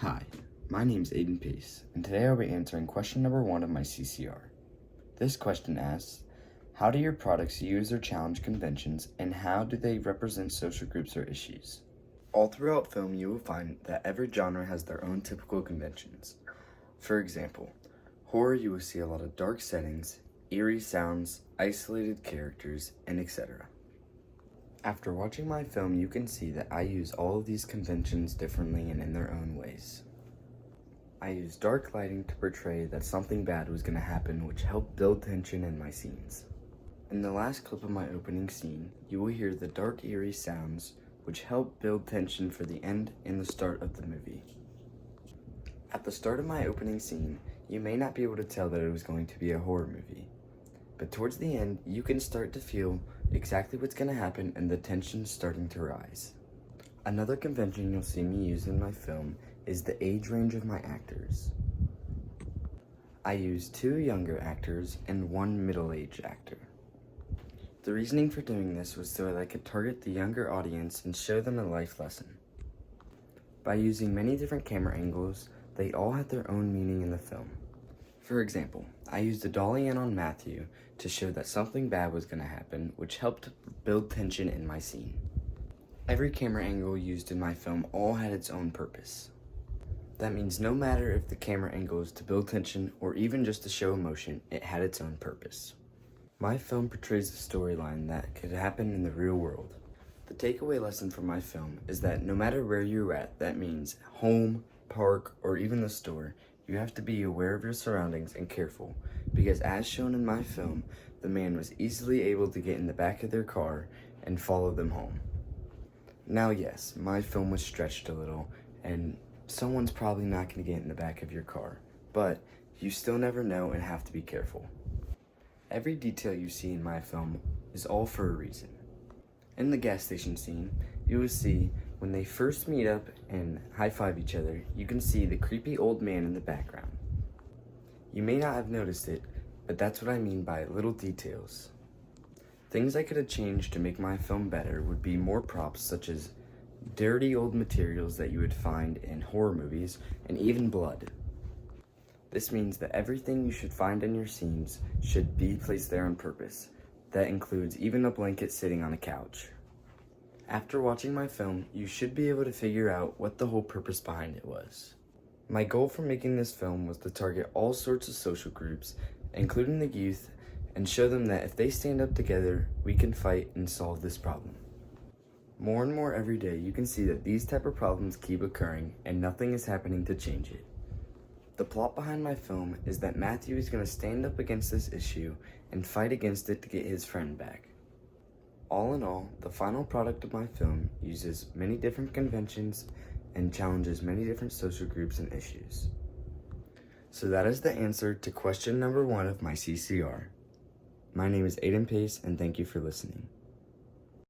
Hi, my name is Aiden Pace, and today I'll be answering question number 1 of my CCR. This question asks, how do your products use or challenge conventions, and how do they represent social groups or issues? All throughout film, you will find that every genre has their own typical conventions. For example, horror, you will see a lot of dark settings, eerie sounds, isolated characters, and etc. After watching my film, you can see that I use all of these conventions differently and in their own ways. I use dark lighting to portray that something bad was going to happen, which helped build tension in my scenes. In the last clip of my opening scene, you will hear the dark eerie sounds, which help build tension for the end and the start of the movie. At the start of my opening scene, you may not be able to tell that it was going to be a horror movie, but towards the end, you can start to feel exactly what's going to happen and the tension's starting to rise. Another convention you'll see me use in my film is the age range of my actors. I use 2 younger actors and 1 middle-aged actor. The reasoning for doing this was so that I could target the younger audience and show them a life lesson. By using many different camera angles, they all had their own meaning in the film. For example, I used a dolly in on Matthew to show that something bad was going to happen, which helped build tension in my scene. Every camera angle used in my film all had its own purpose. That means no matter if the camera angle is to build tension or even just to show emotion, it had its own purpose. My film portrays a storyline that could happen in the real world. The takeaway lesson from my film is that no matter where you're at, that means home, park, or even the store, you have to be aware of your surroundings and careful, because as shown in my film, the man was easily able to get in the back of their car and follow them home. Now yes, my film was stretched a little, and someone's probably not going to get in the back of your car, but you still never know and have to be careful. Every detail you see in my film is all for a reason. In the gas station scene, you will see when they first meet up and high-five each other, you can see the creepy old man in the background. You may not have noticed it, but that's what I mean by little details. Things I could have changed to make my film better would be more props such as dirty old materials that you would find in horror movies, and even blood. This means that everything you should find in your scenes should be placed there on purpose. That includes even a blanket sitting on a couch. After watching my film, you should be able to figure out what the whole purpose behind it was. My goal for making this film was to target all sorts of social groups, including the youth, and show them that if they stand up together, we can fight and solve this problem. More and more every day, you can see that these type of problems keep occurring and nothing is happening to change it. The plot behind my film is that Matthew is going to stand up against this issue and fight against it to get his friend back. All in all, the final product of my film uses many different conventions and challenges many different social groups and issues. So that is the answer to question number 1 of my CCR. My name is Aiden Pace, and thank you for listening.